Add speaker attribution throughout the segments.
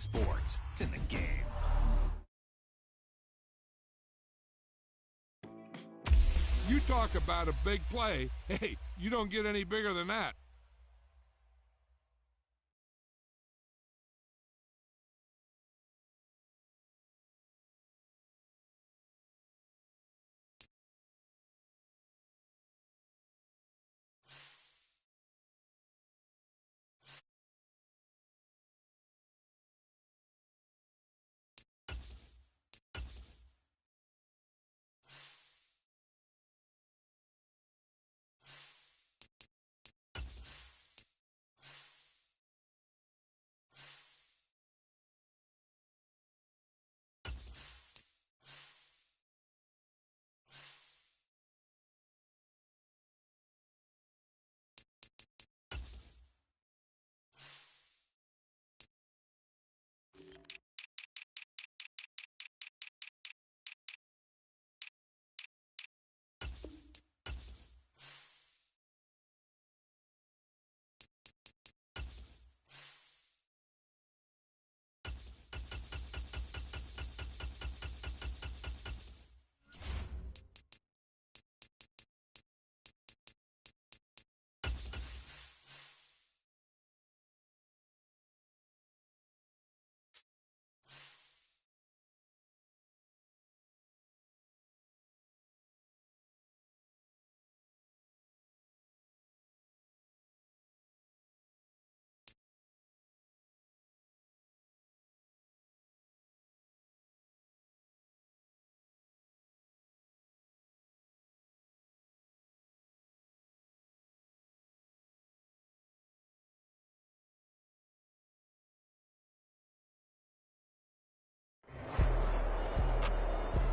Speaker 1: sports. It's in the game.
Speaker 2: You talk about a big play. Hey, you don't get any bigger than that.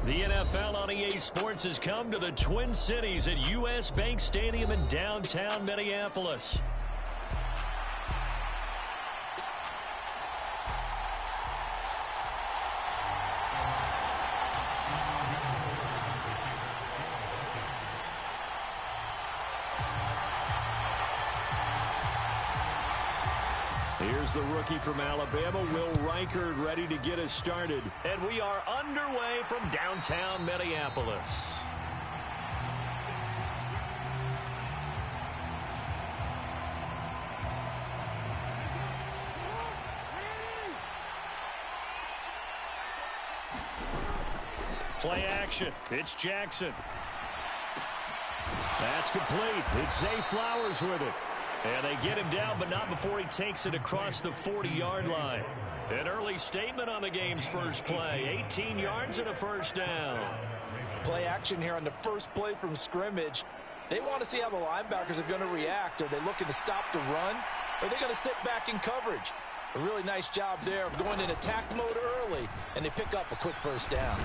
Speaker 3: The NFL on EA Sports has come to the Twin Cities at U.S. Bank Stadium in downtown Minneapolis. Here's the rookie from Alabama, Will Reichard, ready to get us started. And we are underway from downtown Minneapolis. Play action. It's Jackson. That's complete. It's Zay Flowers with it. And they get him down, but not before he takes it across the 40-yard line. An early statement on the game's first play. 18 yards and a first down.
Speaker 4: Play action here on the first play from scrimmage. They want to see how the linebackers are going to react. Are they looking to stop the run? Or are they going to sit back in coverage? A really nice job there of going in attack mode early, and they pick up a quick first down.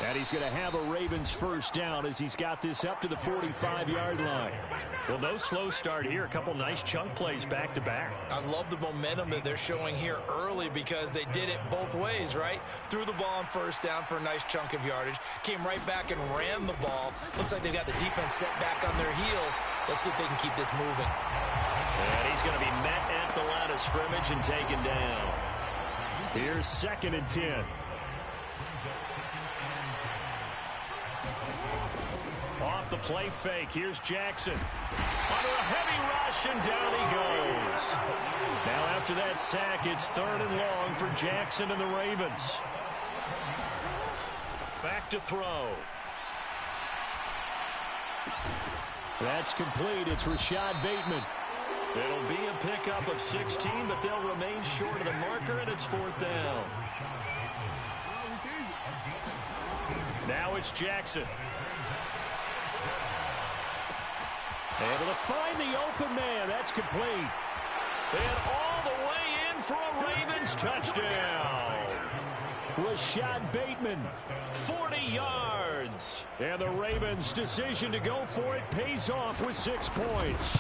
Speaker 3: And he's going to have a Ravens first down as he's got this up to the 45-yard line. Well, no slow start here. A couple nice chunk plays back-to-back.
Speaker 5: I love the momentum that they're showing here early because they did it both ways, right? Threw the ball on first down for a nice chunk of yardage. Came right back and ran the ball. Looks like they've got the defense set back on their heels. Let's see if they can keep this moving.
Speaker 3: And he's going to be met at the line of scrimmage and taken down. Here's 2nd and 10. Off the play fake, here's Jackson. Under a heavy rush, and down he goes. Now after that sack, it's 3rd and long for Jackson and the Ravens. Back to throw. That's complete. It's Rashad Bateman. It'll be a pickup of 16, but they'll remain short of the marker, and it's 4th down. Now it's Jackson. Able to find the open man. That's complete. And all the way in for a Ravens touchdown. Rashad Bateman, 40 yards. And the Ravens' decision to go for it pays off with 6 points.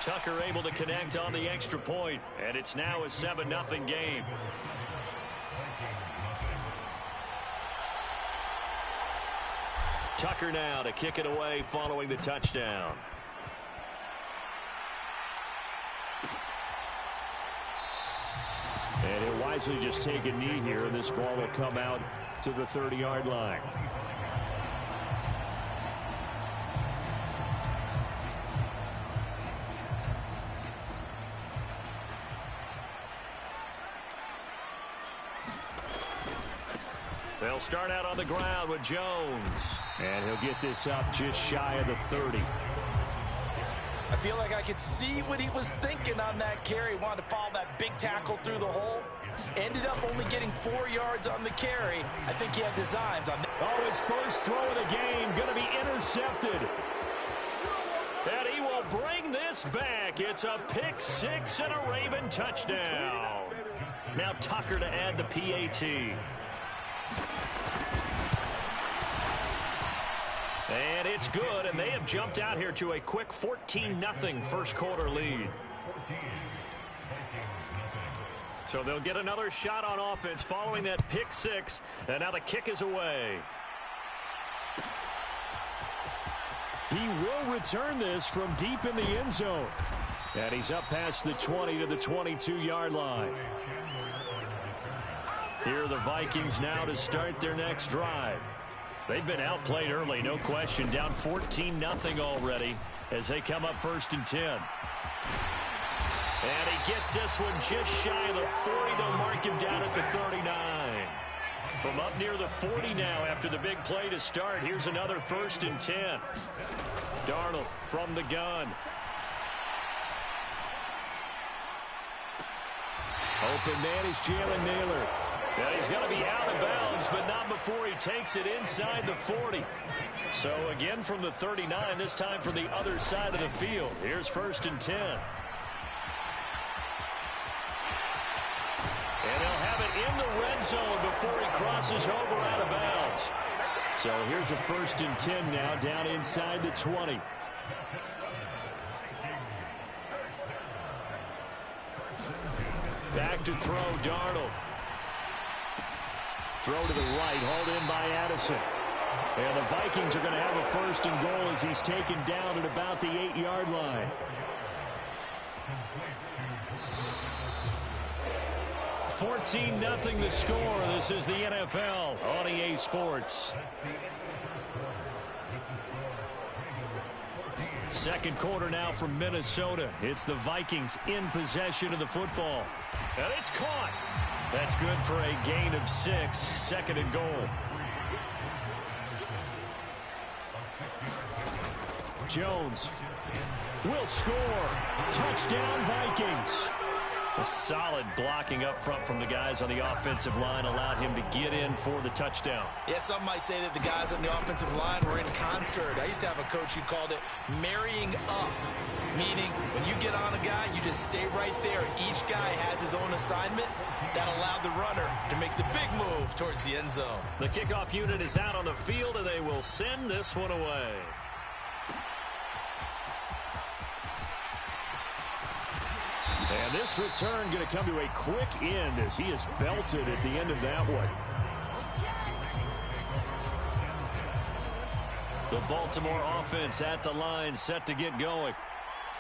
Speaker 3: Tucker able to connect on the extra point, and it's now a 7-0 game. Tucker now to kick it away following the touchdown. And he'll wisely just take a knee here, and this ball will come out to the 30-yard line. They'll start out on the ground with Jones. And he'll get this up just shy of the 30.
Speaker 4: I feel like I could see what he was thinking on that carry. Wanted to follow that big tackle through the hole. Ended up only getting 4 yards on the carry. I think he had designs on that.
Speaker 3: Oh, his first throw of the game going to be intercepted. And he will bring this back. It's a pick six and a Raven touchdown. Now Tucker to add the PAT. And it's good, and they have jumped out here to a quick 14-0 first quarter lead. So they'll get another shot on offense following that pick six, and now the kick is away. He will return this from deep in the end zone. And he's up past the 20 to the 22-yard line. Here are the Vikings now to start their next drive. They've been outplayed early, no question. Down 14-0 already as they come up 1st and 10. And he gets this one just shy of the 40. They'll mark him down at the 39. From up near the 40 now after the big play to start. Here's another 1st and 10. Darnold from the gun. Open man is Jalen Naylor. Yeah, he's going to be out of bounds, but not before he takes it inside the 40. So again from the 39, this time from the other side of the field. Here's 1st and 10. And he'll have it in the red zone before he crosses over out of bounds. So here's a 1st and 10 now down inside the 20. Back to throw, Darnold. Throw to the right, hauled in by Addison. And the Vikings are going to have a 1st and goal as he's taken down at about the 8-yard line. $14-0 the score. This is the NFL on EA Sports. Second quarter now from Minnesota. It's the Vikings in possession of the football. And it's caught. That's good for a gain of 6. 2nd and goal. Jones will score. Touchdown Vikings. A solid blocking up front from the guys on the offensive line allowed him to get in for the touchdown.
Speaker 5: Yeah, some might say that the guys on the offensive line were in concert. I used to have a coach who called it marrying up, meaning when you get on a guy, you just stay right there. Each guy has his own assignment. That allowed the runner to make the big move towards the end zone.
Speaker 3: The kickoff unit is out on the field, and they will send this one away. And this return going to come to a quick end as he is belted at the end of that one. The Baltimore offense at the line, set to get going.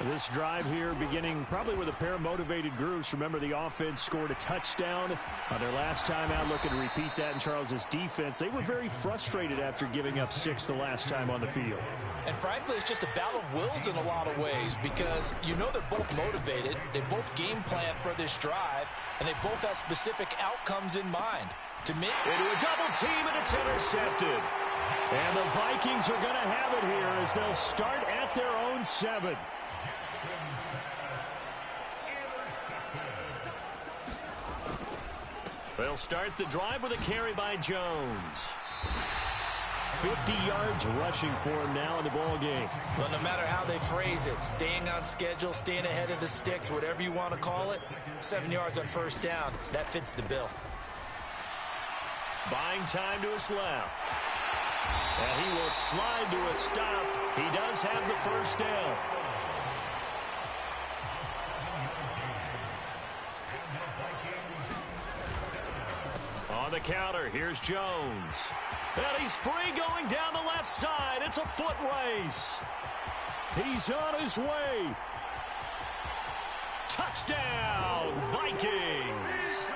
Speaker 3: This drive here beginning probably with a pair of motivated groups. Remember, the offense scored a touchdown on their last time out, looking to repeat that in Charles's defense. They were very frustrated after giving up 6 the last time on the field.
Speaker 4: And frankly, it's just a battle of wills in a lot of ways because you know they're both motivated. They both game plan for this drive, and they both have specific outcomes in mind. To me,
Speaker 3: into a double team, and it's intercepted. And the Vikings are going to have it here as they'll start at their own 7. They'll start the drive with a carry by Jones. 50 yards rushing for him now in the ball game.
Speaker 5: Well, no matter how they phrase it, staying on schedule, staying ahead of the sticks, whatever you want to call it, 7 yards on 1st down, that fits the bill.
Speaker 3: Buying time to his left. And he will slide to a stop. He does have the 1st down. On the counter, here's Jones. And he's free going down the left side. It's a foot race. He's on his way. Touchdown, Vikings.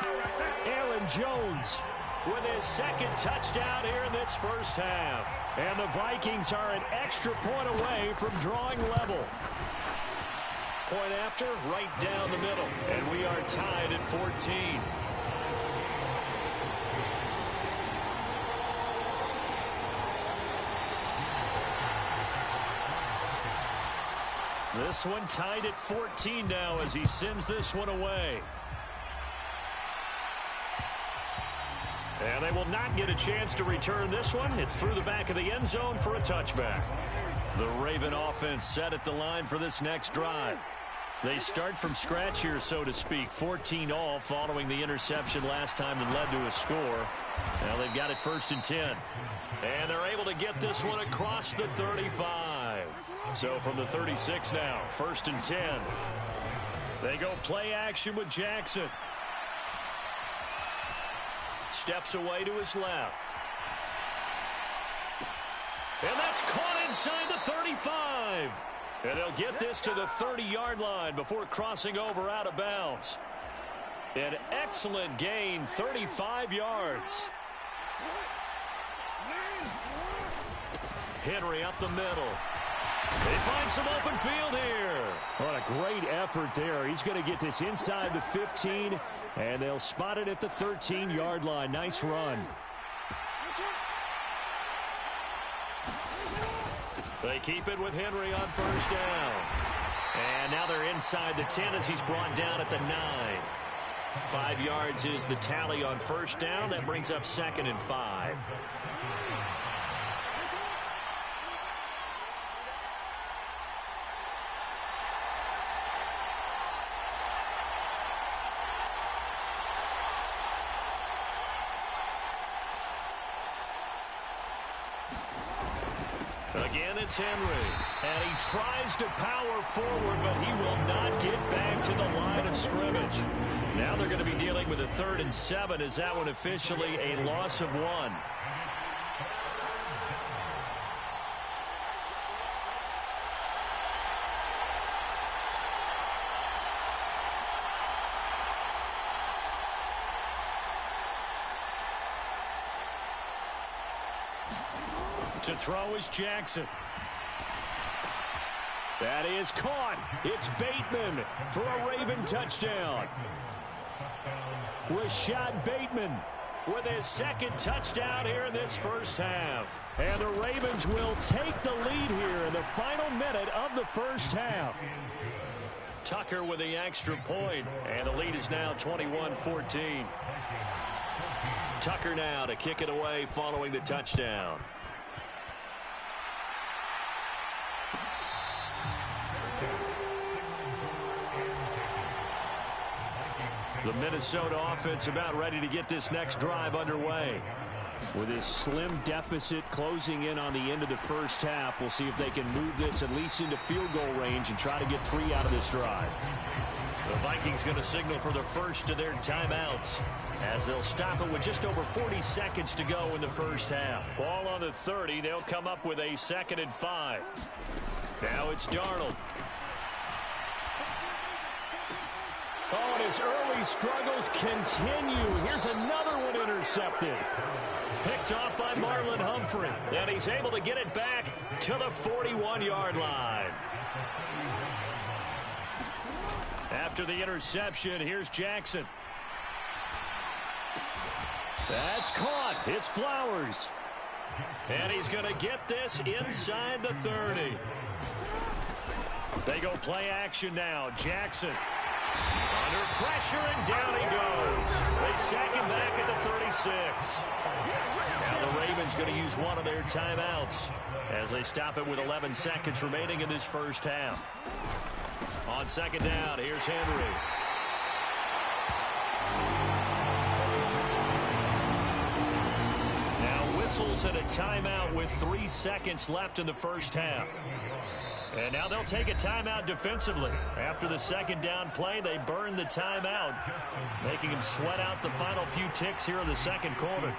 Speaker 3: Jones with his second touchdown here in this first half. And the Vikings are an extra point away from drawing level. Point after, right down the middle. And we are tied at 14. This one tied at 14 now as he sends this one away. And they will not get a chance to return this one. It's through the back of the end zone for a touchback. The Raven offense set at the line for this next drive. They start from scratch here, so to speak. 14 all following the interception last time that led to a score. Now they've got it 1st and 10. And they're able to get this one across the 35. So from the 36 now, 1st and 10. They go play action with Jackson. Steps away to his left. And that's caught inside the 35. And they'll get this to the 30-yard line before crossing over out of bounds. An excellent gain, 35 yards. Henry up the middle. They find some open field here. What a great effort there. He's going to get this inside the 15, and they'll spot it at the 13-yard line. Nice run. They keep it with Henry on 1st down. And now they're inside the 10 as he's brought down at the 9. 5 yards is the tally on 1st down. That brings up 2nd and 5. Again, it's Henry. And he tries to power forward, but he will not get back to the line of scrimmage. Now they're going to be dealing with a 3rd and 7 as that one officially a loss of 1. To throw is Jackson. That is caught. It's Bateman for a Raven touchdown. Rashad Bateman with his 2nd touchdown here in this first half. And the Ravens will take the lead here in the final minute of the first half. Tucker with the extra point, and the lead is now 21-14. Tucker now to kick it away following the touchdown. The Minnesota offense about ready to get this next drive underway. With this slim deficit closing in on the end of the first half, we'll see if they can move this at least into field goal range and try to get 3 out of this drive. The Vikings going to signal for the first of their timeouts as they'll stop it with just over 40 seconds to go in the first half. Ball on the 30. They'll come up with a 2nd and 5. Now it's Darnold. Oh, and his early struggles continue. Here's another one intercepted. Picked off by Marlon Humphrey. And he's able to get it back to the 41-yard line. After the interception, here's Jackson. That's caught. It's Flowers. And he's going to get this inside the 30. They go play action now. Jackson. Under pressure, and down he goes. They sack him back at the 36. Now the Ravens going to use one of their timeouts as they stop it with 11 seconds remaining in this first half. On 2nd down, here's Henry. Now whistles and a timeout with 3 seconds left in the first half. And now they'll take a timeout defensively. After the 2nd down play, they burn the timeout, making him sweat out the final few ticks here in the 2nd quarter.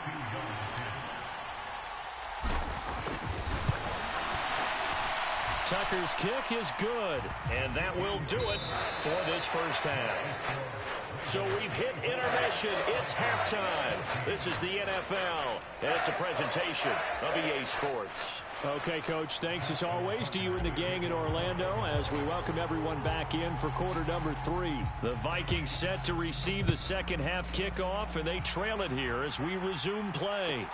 Speaker 3: Tucker's kick is good, and that will do it for this first half. So we've hit intermission. It's halftime. This is the NFL, and it's a presentation of EA Sports. Okay, Coach, thanks as always to you and the gang in Orlando as we welcome everyone back in for quarter number 3. The Vikings set to receive the second half kickoff, and they trail it here as we resume play.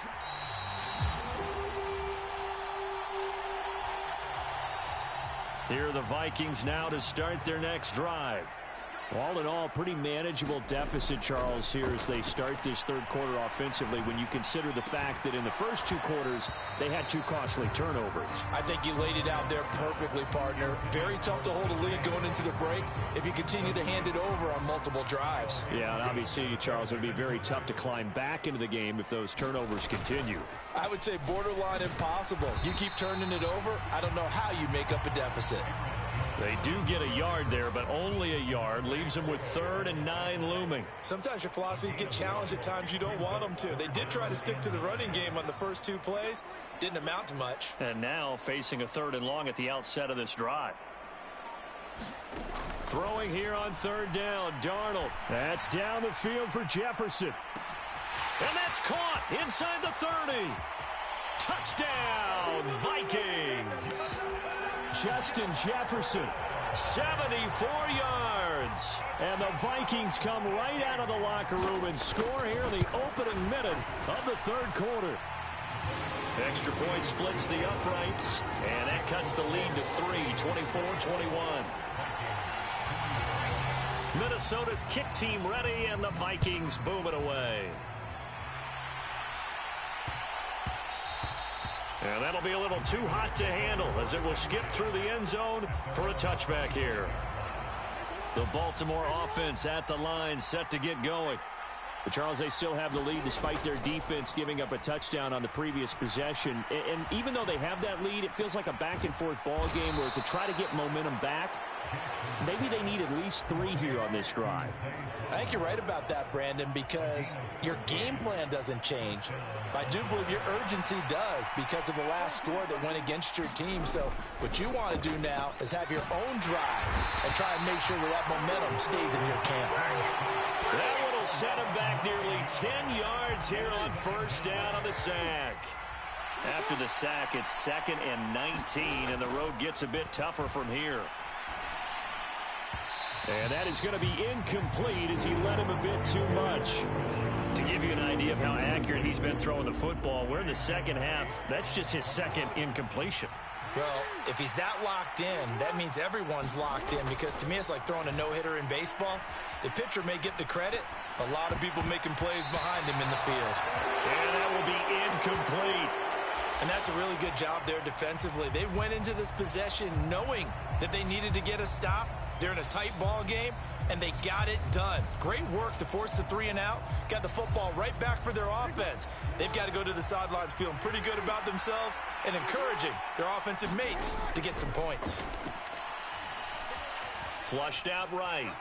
Speaker 3: Here are the Vikings now to start their next drive. All in all, pretty manageable deficit, Charles, here as they start this third quarter offensively when you consider the fact that in the first 2 quarters, they had 2 costly turnovers.
Speaker 4: I think you laid it out there perfectly, partner. Very tough to hold a lead going into the break if you continue to hand it over on multiple drives.
Speaker 3: Yeah, and obviously, Charles, it would be very tough to climb back into the game if those turnovers continue.
Speaker 4: I would say borderline impossible. You keep turning it over, I don't know how you make up a deficit.
Speaker 3: They do get a yard there, but only a yard. Leaves them with 3rd and 9 looming.
Speaker 5: Sometimes your philosophies get challenged at times you don't want them to. They did try to stick to the running game on the first 2 plays. Didn't amount to much.
Speaker 3: And now facing a 3rd and long at the outset of this drive. Throwing here on 3rd down. Darnold. That's down the field for Jefferson. And that's caught inside the 30. Touchdown, Vikings. Justin Jefferson, 74 yards. And the Vikings come right out of the locker room and score here in the opening minute of the 3rd quarter. Extra point splits the uprights, and that cuts the lead to 3, 24-21. Minnesota's kick team ready, and the Vikings boom it away. And that'll be a little too hot to handle as it will skip through the end zone for a touchback here. The Baltimore offense at the line set to get going. But Charles, they still have the lead despite their defense giving up a touchdown on the previous possession. And even though they have that lead, it feels like a back-and-forth ball game where to try to get momentum back, maybe they need at least 3 here on this drive.
Speaker 4: I think you're right about that, Brandon, because your game plan doesn't change. I do believe your urgency does because of the last score that went against your team. So what you want to do now is have your own drive and try and make sure that momentum stays in your camp.
Speaker 3: That one will set him back nearly 10 yards here on 1st down on the sack. After the sack, it's 2nd and 19, and the road gets a bit tougher from here. And that is going to be incomplete as he led him a bit too much. To give you an idea of how accurate he's been throwing the football, we're in the second half. That's just his 2nd incompletion.
Speaker 5: Well, if he's that locked in, that means everyone's locked in, because to me it's like throwing a no-hitter in baseball. The pitcher may get the credit, a lot of people making plays behind him in the field.
Speaker 3: And that will be incomplete.
Speaker 5: And that's a really good job there defensively. They went into this possession knowing that they needed to get a stop. They're in a tight ball game, and they got it done. Great work to force the 3 and out. Got the football right back for their offense. They've got to go to the sidelines feeling pretty good about themselves and encouraging their offensive mates to get some points.
Speaker 3: Flushed out right.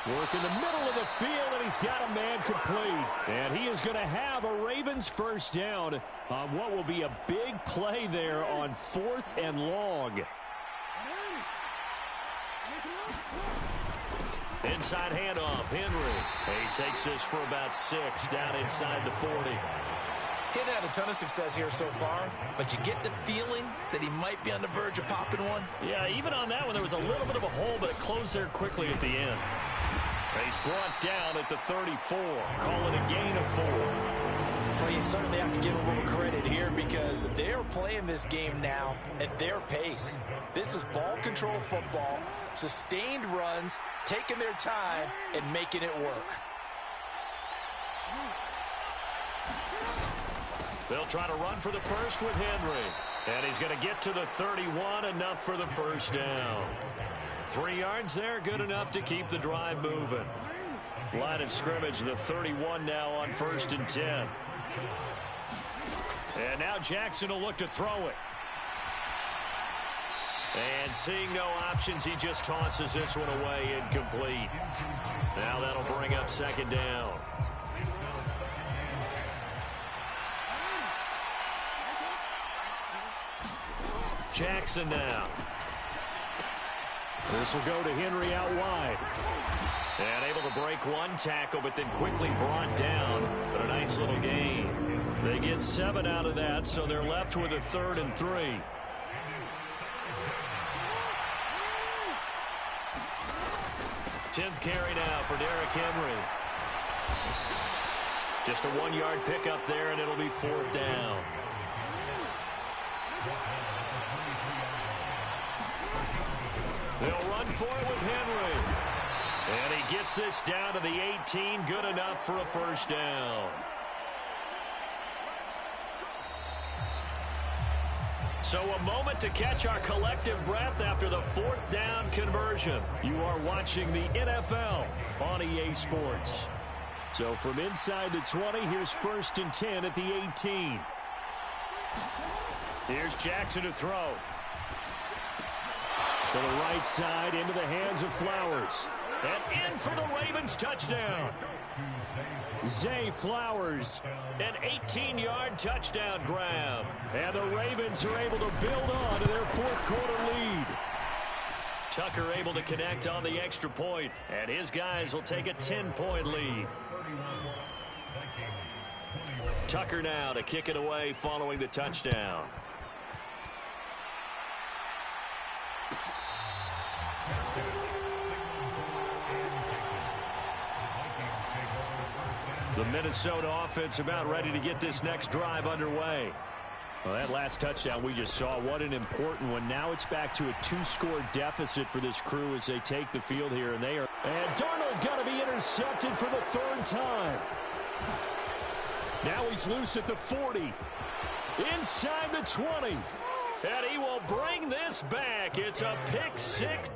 Speaker 3: Work in the middle of the field, and he's got a man complete. And he is going to have a Ravens 1st down on what will be a big play there on 4th and long. Inside handoff, Henry. He takes this for about 6 down inside the 40.
Speaker 5: He hadn't had a ton of success here so far, but you get the feeling that he might be on the verge of popping one.
Speaker 3: Yeah, even on that one, there was a little bit of a hole, but it closed there quickly at the end. He's brought down at the 34. Call it a gain of 4.
Speaker 4: Well, you certainly have to give a little credit here because they're playing this game now at their pace. This is ball control football, sustained runs, taking their time, and making it work.
Speaker 3: They'll try to run for the first with Henry. And he's going to get to the 31, enough for the 1st down. 3 yards there, good enough to keep the drive moving. Line of scrimmage, the 31 now on 1st and 10. And now Jackson will look to throw it. And seeing no options, he just tosses this one away, incomplete. Now that'll bring up 2nd down. Jackson now. This will go to Henry out wide. And able to break one tackle, but then quickly brought down. But a nice little gain. They get 7 out of that, so they're left with a 3rd and 3. Tenth carry now for Derrick Henry. Just a 1-yard pickup there, and it'll be 4th down. They'll run for it with Henry. And he gets this down to the 18. Good enough for a 1st down. So a moment to catch our collective breath after the 4th down conversion. You are watching the NFL on EA Sports. So from inside the 20, here's 1st and 10 at the 18. Here's Jackson to throw. To the right side, into the hands of Flowers. And in for the Ravens touchdown. Zay Flowers, an 18-yard touchdown grab. And the Ravens are able to build on to their 4th quarter lead. Tucker able to connect on the extra point, and his guys will take a 10-point lead. Tucker now to kick it away following the touchdown. The Minnesota offense about ready to get this next drive underway. Well, that last touchdown we just saw, what an important one. Now it's back to a 2-score deficit for this crew as they take the field here. And Darnold got to be intercepted for the 3rd time. Now he's loose at the 40. Inside the 20. And he will bring this back. It's a pick 6.